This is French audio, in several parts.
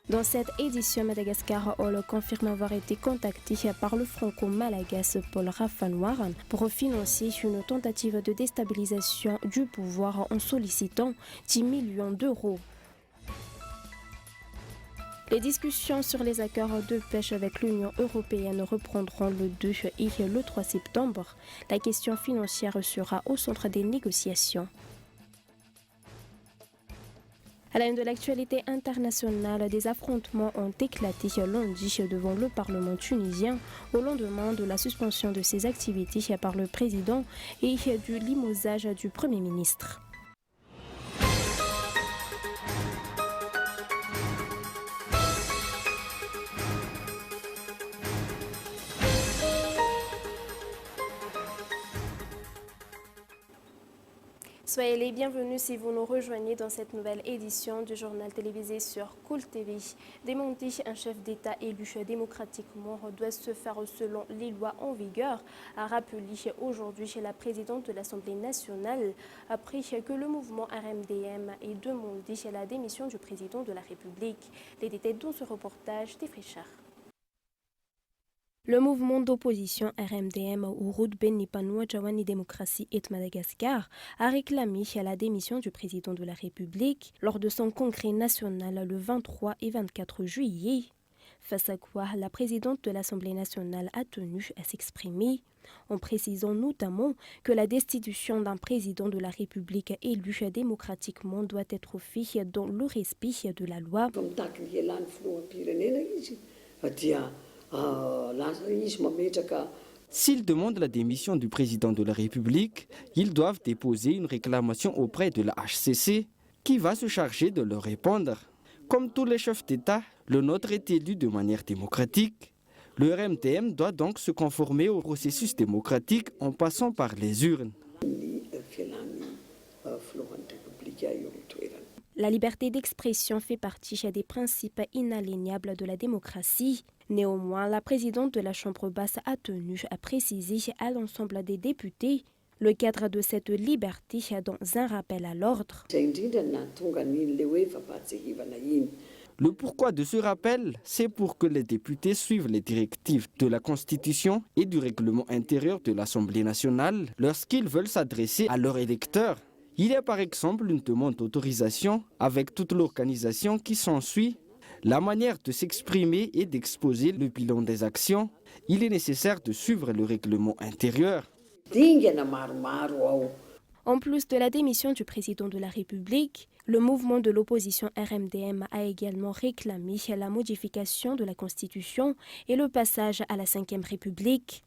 Dans cette édition, Madagascar Hall confirme avoir été contacté par le franco-malagasy Paul Rafanoir pour financer une tentative de déstabilisation du pouvoir en sollicitant 10 millions d'euros. Les discussions sur les accords de pêche avec l'Union européenne reprendront le 2 et le 3 septembre. La question financière sera au centre des négociations. À la une de l'actualité internationale, des affrontements ont éclaté lundi devant le Parlement tunisien au lendemain de la suspension de ses activités par le président et du limogeage du Premier ministre. Soyez les bienvenus si vous nous rejoignez dans cette nouvelle édition du journal télévisé sur Cool TV. Démonter un chef d'État élu démocratiquement doit se faire selon les lois en vigueur, a rappelé aujourd'hui la présidente de l'Assemblée nationale, après que le mouvement RMDM ait demandé la démission du président de la République. Les détails dans ce reportage des Frichard. Le mouvement d'opposition RMDM ou Route Benipanoua Jawani Démocratie et Madagascar a réclamé la démission du président de la République lors de son congrès national le 23 et 24 juillet. Face à quoi la présidente de l'Assemblée nationale a tenu à s'exprimer, en précisant notamment que la destitution d'un président de la République élu démocratiquement doit être faite dans le respect de la loi. S'ils demandent la démission du président de la République, ils doivent déposer une réclamation auprès de la HCC qui va se charger de leur répondre. Comme tous les chefs d'État, le nôtre est élu de manière démocratique. Le RMDM doit donc se conformer au processus démocratique en passant par les urnes. La liberté d'expression fait partie des principes inaliénables de la démocratie. Néanmoins, la présidente de la Chambre basse a tenu à préciser à l'ensemble des députés le cadre de cette liberté dans un rappel à l'ordre. Le pourquoi de ce rappel, c'est pour que les députés suivent les directives de la Constitution et du règlement intérieur de l'Assemblée nationale lorsqu'ils veulent s'adresser à leurs électeurs. Il y a par exemple une demande d'autorisation avec toute l'organisation qui s'ensuit, la manière de s'exprimer et d'exposer le bilan des actions. Il est nécessaire de suivre le règlement intérieur. En plus de la démission du président de la République, le mouvement de l'opposition RMDM a également réclamé la modification de la Constitution et le passage à la 5e République.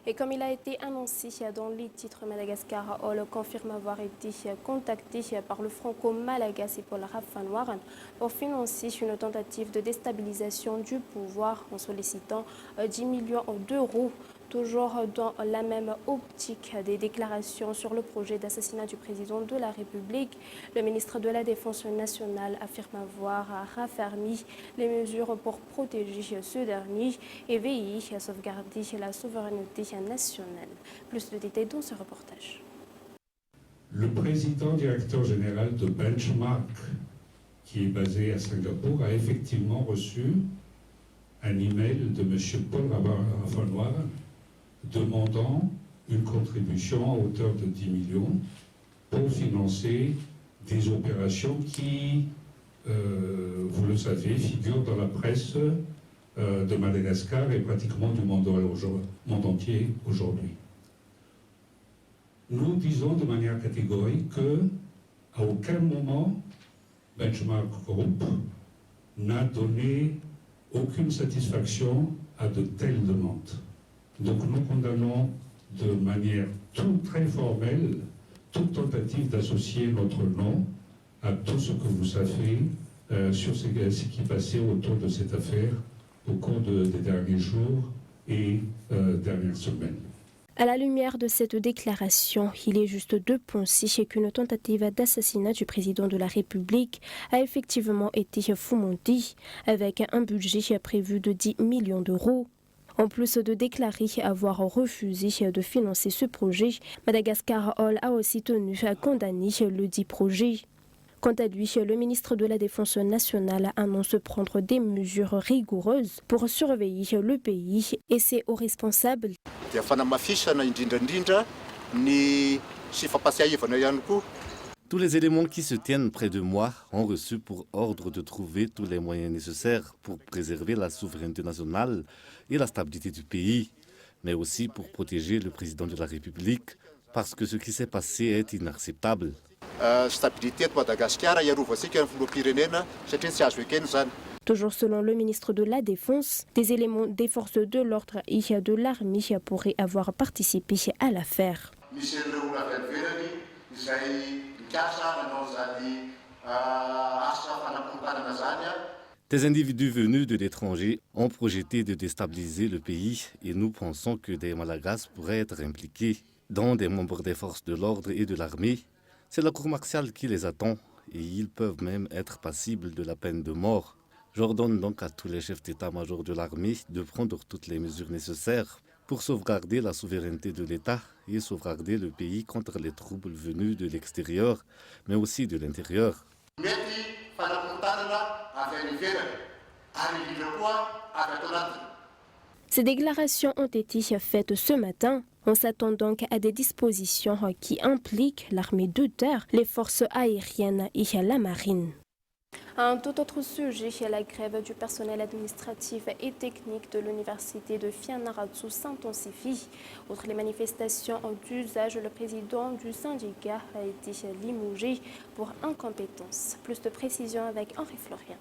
Et comme il a été annoncé dans les titres, Madagascar Hall confirme avoir été contacté par le franco-malagasy Paul Rafanoir pour financer une tentative de déstabilisation du pouvoir en sollicitant 10 millions d'euros. Toujours dans la même optique des déclarations sur le projet d'assassinat du président de la République, le ministre de la Défense nationale affirme avoir raffermi les mesures pour protéger ce dernier et veiller à sauvegarder la souveraineté nationale. Plus de détails dans ce reportage. Le président directeur général de Benchmark, qui est basé à Singapour, a effectivement reçu un email de M. Paul Rafanoir demandant une contribution à hauteur de 10 millions pour financer des opérations qui, vous le savez, figurent dans la presse de Madagascar et pratiquement du monde entier aujourd'hui. Nous disons de manière catégorique qu'à aucun moment Benchmark Group n'a donné aucune satisfaction à de telles demandes. Donc nous condamnons de manière très formelle toute tentative d'associer notre nom à tout ce que vous savez sur ce qui passait autour de cette affaire au cours des derniers jours et dernières semaines. À la lumière de cette déclaration, il est juste de penser qu'une tentative d'assassinat du président de la République a effectivement été fomentée avec un budget prévu de 10 millions d'euros. En plus de déclarer avoir refusé de financer ce projet, Madagascar Hall a aussi tenu à condamner le dit projet. Quant à lui, le ministre de la Défense nationale annonce prendre des mesures rigoureuses pour surveiller le pays et ses hauts responsables. Tous les éléments qui se tiennent près de moi ont reçu pour ordre de trouver tous les moyens nécessaires pour préserver la souveraineté nationale et la stabilité du pays, mais aussi pour protéger le président de la République, parce que ce qui s'est passé est inacceptable. Toujours selon le ministre de la Défense, des éléments des forces de l'ordre et de l'armée pourraient avoir participé à l'affaire. Des individus venus de l'étranger ont projeté de déstabiliser le pays et nous pensons que des Malagasy pourraient être impliqués, dont des membres des forces de l'ordre et de l'armée. C'est la cour martiale qui les attend et ils peuvent même être passibles de la peine de mort. J'ordonne donc à tous les chefs d'état-major de l'armée de prendre toutes les mesures nécessaires pour sauvegarder la souveraineté de l'État et sauvegarder le pays contre les troubles venus de l'extérieur, mais aussi de l'intérieur. Ces déclarations ont été faites ce matin. On s'attend donc à des dispositions qui impliquent l'armée de terre, les forces aériennes et la marine. Un tout autre sujet, la grève du personnel administratif et technique de l'université de Fianarantsoa s'intensifie. Outre les manifestations d'usage, le président du syndicat a été limogé pour incompétence. Plus de précisions avec Henri Florian.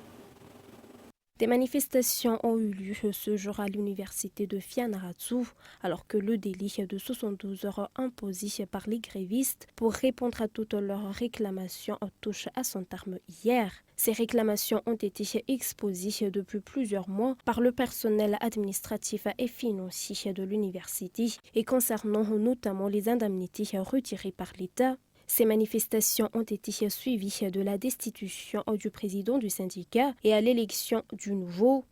Des manifestations ont eu lieu ce jour à l'université de Fianarantsoa, alors que le délai de 72 heures imposé par les grévistes pour répondre à toutes leurs réclamations touche à son terme hier. Ces réclamations ont été exposées depuis plusieurs mois par le personnel administratif et financier de l'université et concernant notamment les indemnités retirées par l'État. Ces manifestations ont été suivies de la destitution du président du syndicat et à l'élection du nouveau.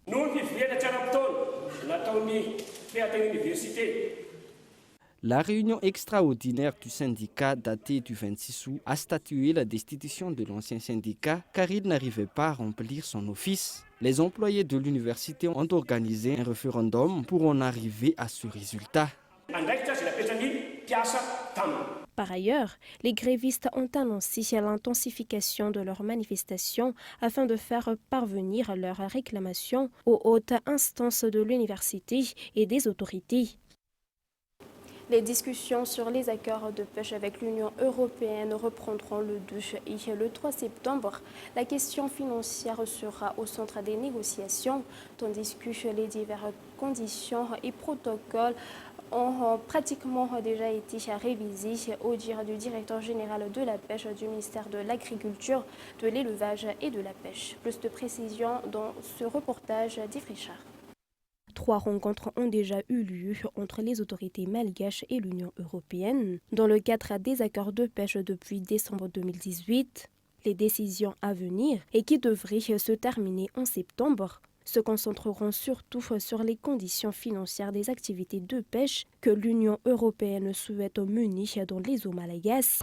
La réunion extraordinaire du syndicat datée du 26 août a statué la destitution de l'ancien syndicat car il n'arrivait pas à remplir son office. Les employés de l'université ont organisé un référendum pour en arriver à ce résultat. Par ailleurs, les grévistes ont annoncé l'intensification de leurs manifestations afin de faire parvenir leurs réclamations aux hautes instances de l'université et des autorités. Les discussions sur les accords de pêche avec l'Union européenne reprendront le 2 et le 3 septembre. La question financière sera au centre des négociations, tandis que les diverses conditions et protocoles ont pratiquement déjà été révisés au dire du directeur général de la pêche du ministère de l'Agriculture, de l'Élevage et de la Pêche. Plus de précisions dans ce reportage d'Ifrichard. 3 rencontres ont déjà eu lieu entre les autorités malgaches et l'Union européenne dans le cadre des accords de pêche depuis décembre 2018. Les décisions à venir et qui devraient se terminer en septembre se concentreront surtout sur les conditions financières des activités de pêche que l'Union européenne souhaite mener dans les eaux malagasy.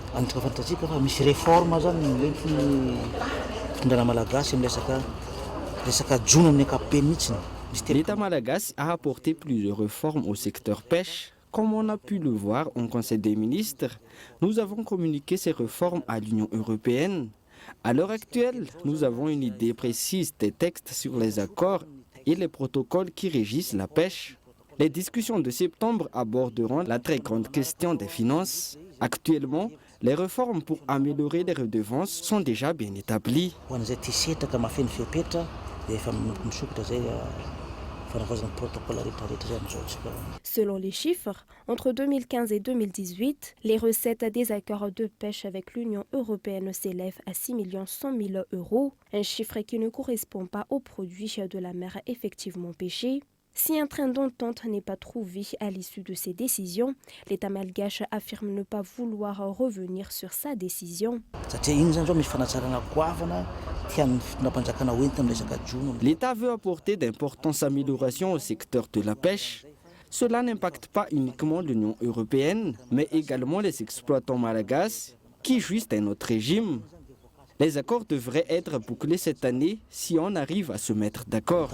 L'État malagasy a apporté plusieurs réformes au secteur pêche. Comme on a pu le voir au Conseil des ministres, nous avons communiqué ces réformes à l'Union européenne. À l'heure actuelle, nous avons une idée précise des textes sur les accords et les protocoles qui régissent la pêche. Les discussions de septembre aborderont la très grande question des finances. Actuellement, les réformes pour améliorer les redevances sont déjà bien établies. Selon les chiffres, entre 2015 et 2018, les recettes des accords de pêche avec l'Union européenne s'élèvent à 6 100 000 €, un chiffre qui ne correspond pas aux produits de la mer effectivement pêchés. Si un train d'entente n'est pas trouvé à l'issue de ces décisions, l'État malgache affirme ne pas vouloir revenir sur sa décision. L'État veut apporter d'importantes améliorations au secteur de la pêche. Cela n'impacte pas uniquement l'Union européenne, mais également les exploitants malagasy qui jouissent d'un autre régime. Les accords devraient être bouclés cette année si on arrive à se mettre d'accord.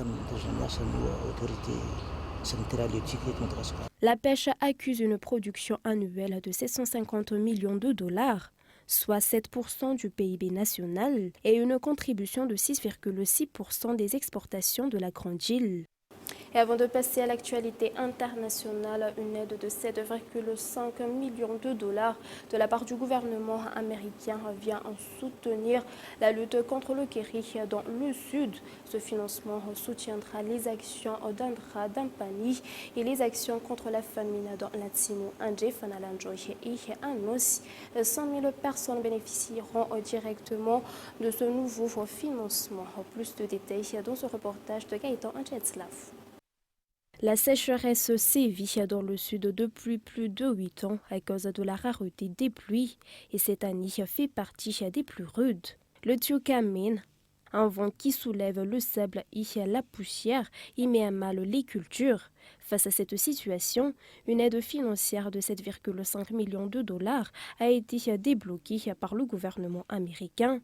La pêche accuse une production annuelle de 750 millions de dollars, soit 7% du PIB national, et une contribution de 6,6% des exportations de la Grande Île. Et avant de passer à l'actualité internationale, une aide de 7,5 millions de dollars de la part du gouvernement américain vient soutenir la lutte contre le Kéri dans le sud. Ce financement soutiendra les actions d'Andra Dampani et les actions contre la famine dans l'Atsimo, Andjé, Fanalanjoy et Anos. 100 000 personnes bénéficieront directement de ce nouveau financement. Plus de détails dans ce reportage de Gaëtan Anjetslav. La sécheresse sévit dans le sud depuis plus de 8 ans à cause de la rareté des pluies et cette année fait partie des plus rudes. Le Tiokamin, un vent qui soulève le sable et la poussière, y met à mal les cultures. Face à cette situation, une aide financière de 7,5 millions de dollars a été débloquée par le gouvernement américain.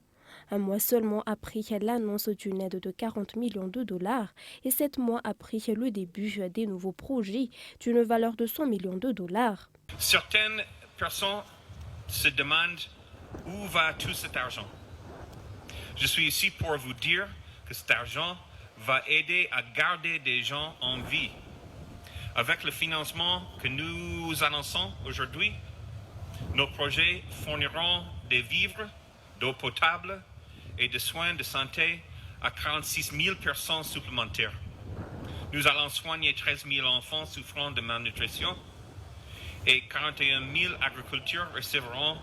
Un mois seulement après l'annonce d'une aide de 40 millions de dollars et 7 mois après le début des nouveaux projets d'une valeur de 100 millions de dollars. Certaines personnes se demandent où va tout cet argent. Je suis ici pour vous dire que cet argent va aider à garder des gens en vie. Avec le financement que nous annonçons aujourd'hui, nos projets fourniront des vivres, d'eau potable et de soins de santé à 46 000 personnes supplémentaires. Nous allons soigner 13 000 enfants souffrant de malnutrition et 41 000 agriculteurs recevront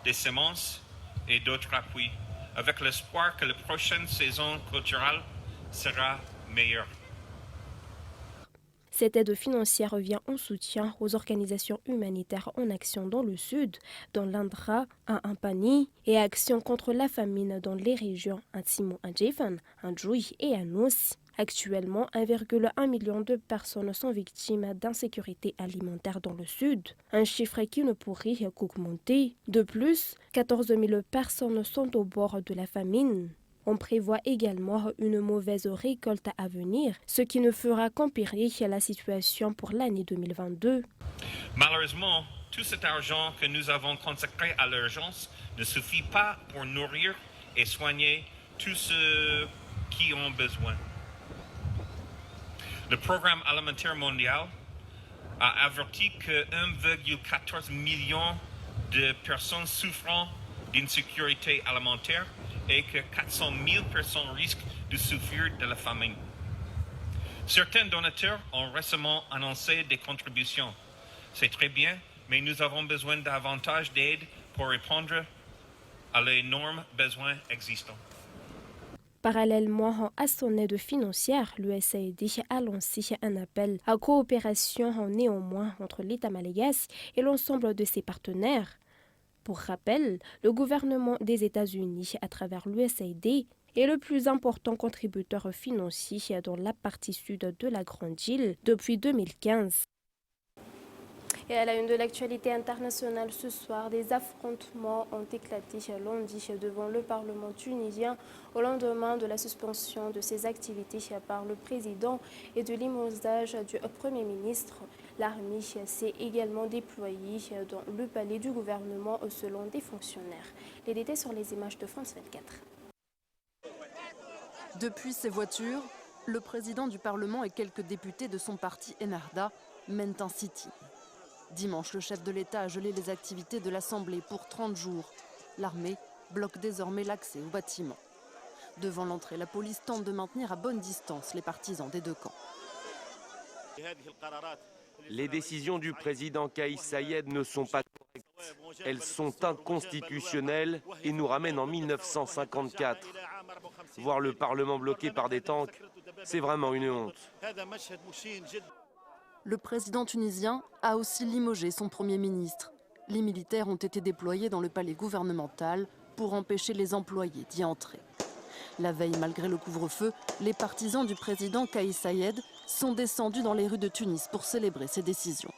des semences et d'autres appuis, avec l'espoir que la prochaine saison culturelle sera meilleure. Cette aide financière vient en soutien aux organisations humanitaires en action dans le sud, dans l'Andra, à Ampani, et action contre la famine dans les régions Atsimo, Andjefan, Andjoui et Anos. Actuellement, 1,1 million de personnes sont victimes d'insécurité alimentaire dans le sud, un chiffre qui ne pourrait qu'augmenter. De plus, 14 000 personnes sont au bord de la famine. On prévoit également une mauvaise récolte à venir, ce qui ne fera qu'empirer la situation pour l'année 2022. Malheureusement, tout cet argent que nous avons consacré à l'urgence ne suffit pas pour nourrir et soigner tous ceux qui ont besoin. Le Programme alimentaire mondial a averti que 1,14 million de personnes souffrant d'insécurité alimentaire et que 400 000 personnes risquent de souffrir de la famine. Certains donateurs ont récemment annoncé des contributions. C'est très bien, mais nous avons besoin davantage d'aide pour répondre à l'énorme besoin existant. Parallèlement à son aide financière, l'USAID a lancé un appel à coopération néanmoins entre l'État malgache et l'ensemble de ses partenaires. Pour rappel, le gouvernement des États-Unis, à travers l'USAID, est le plus important contributeur financier dans la partie sud de la Grande Île depuis 2015. Et à la une de l'actualité internationale ce soir, des affrontements ont éclaté lundi devant le Parlement tunisien au lendemain de la suspension de ses activités par le président et de limogeage du Premier ministre. L'armée s'est également déployée dans le palais du gouvernement selon des fonctionnaires. Les détails sur les images de France 24. Depuis ses voitures, le président du Parlement et quelques députés de son parti Ennahda mènent un sit-in. Dimanche, le chef de l'État a gelé les activités de l'Assemblée pour 30 jours. L'armée bloque désormais l'accès au bâtiment. Devant l'entrée, la police tente de maintenir à bonne distance les partisans des deux camps. Les décisions du président Kais Saied ne sont pas correctes. Elles sont inconstitutionnelles et nous ramènent en 1954. Voir le Parlement bloqué par des tanks, c'est vraiment une honte. Le président tunisien a aussi limogé son Premier ministre. Les militaires ont été déployés dans le palais gouvernemental pour empêcher les employés d'y entrer. La veille, malgré le couvre-feu, les partisans du président Kais Saied sont descendus dans les rues de Tunis pour célébrer ces décisions.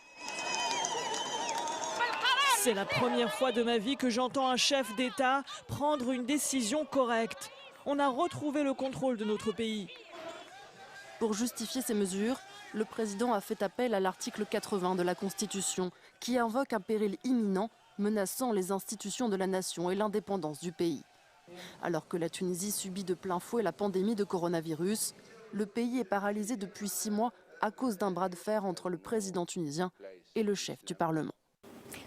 C'est la première fois de ma vie que j'entends un chef d'État prendre une décision correcte. On a retrouvé le contrôle de notre pays. Pour justifier ces mesures, le président a fait appel à l'article 80 de la Constitution, qui invoque un péril imminent menaçant les institutions de la nation et l'indépendance du pays. Alors que la Tunisie subit de plein fouet la pandémie de coronavirus, le pays est paralysé depuis 6 mois à cause d'un bras de fer entre le président tunisien et le chef du Parlement.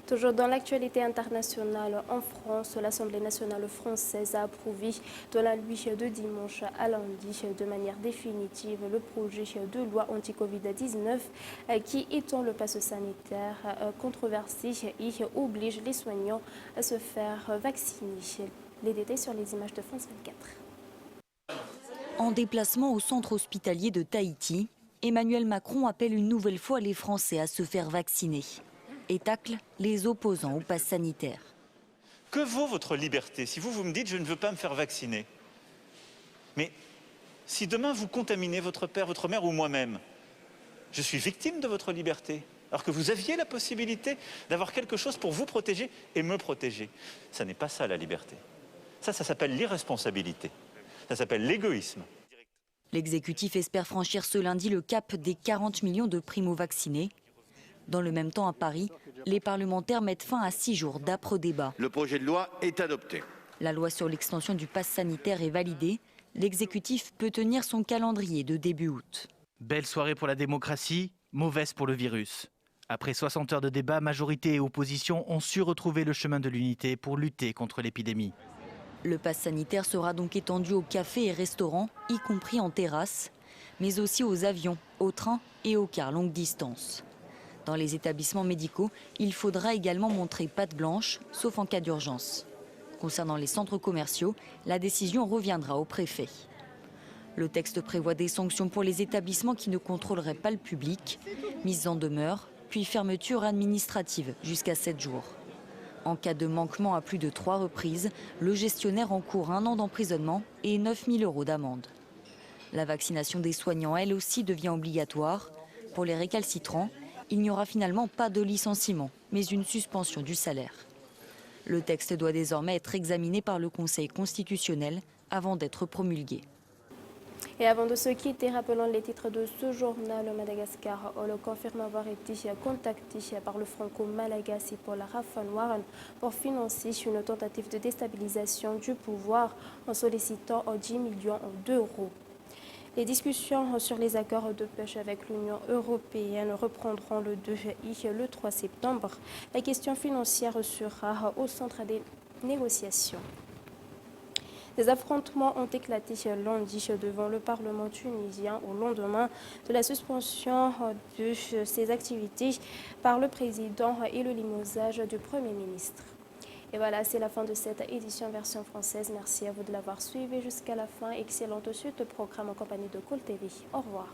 Toujours dans l'actualité internationale, en France, l'Assemblée nationale française a approuvé dans la nuit de dimanche à lundi de manière définitive le projet de loi anti-Covid-19 qui étend le pass sanitaire controversé et oblige les soignants à se faire vacciner. Les détails sur les images de France 24. En déplacement au centre hospitalier de Tahiti, Emmanuel Macron appelle une nouvelle fois les Français à se faire vacciner et tacle les opposants au pass sanitaire. Que vaut votre liberté si vous me dites « je ne veux pas me faire vacciner » Mais si demain vous contaminez votre père, votre mère ou moi-même, je suis victime de votre liberté, alors que vous aviez la possibilité d'avoir quelque chose pour vous protéger et me protéger. Ça n'est pas ça la liberté. Ça s'appelle l'irresponsabilité. Ça s'appelle l'égoïsme. L'exécutif espère franchir ce lundi le cap des 40 millions de primo-vaccinés. Dans le même temps, à Paris, les parlementaires mettent fin à 6 jours d'âpres débats. Le projet de loi est adopté. La loi sur l'extension du pass sanitaire est validée. L'exécutif peut tenir son calendrier de début août. Belle soirée pour la démocratie, mauvaise pour le virus. Après 60 heures de débat, majorité et opposition ont su retrouver le chemin de l'unité pour lutter contre l'épidémie. Le pass sanitaire sera donc étendu aux cafés et restaurants, y compris en terrasse, mais aussi aux avions, aux trains et aux cars longue distance. Dans les établissements médicaux, il faudra également montrer patte blanche, sauf en cas d'urgence. Concernant les centres commerciaux, la décision reviendra au préfet. Le texte prévoit des sanctions pour les établissements qui ne contrôleraient pas le public, mise en demeure, puis fermeture administrative jusqu'à 7 jours. En cas de manquement à plus de 3 reprises, le gestionnaire encourt 1 an d'emprisonnement et 9 000 € d'amende. La vaccination des soignants, elle aussi, devient obligatoire. Pour les récalcitrants, il n'y aura finalement pas de licenciement, mais une suspension du salaire. Le texte doit désormais être examiné par le Conseil constitutionnel avant d'être promulgué. Et avant de se quitter, rappelons les titres de ce journal. Madagascar le confirme avoir été contacté par le franco-malagasy Paul Rafanoiran pour financer une tentative de déstabilisation du pouvoir en sollicitant 10 millions d'euros. Les discussions sur les accords de pêche avec l'Union européenne reprendront le 2 et le 3 septembre. La question financière sera au centre des négociations. Des affrontements ont éclaté lundi devant le Parlement tunisien au lendemain de la suspension de ses activités par le président et le limogeage du Premier ministre. Et voilà, c'est la fin de cette édition version française. Merci à vous de l'avoir suivi jusqu'à la fin. Excellente suite de programme en compagnie de Cool TV. Au revoir.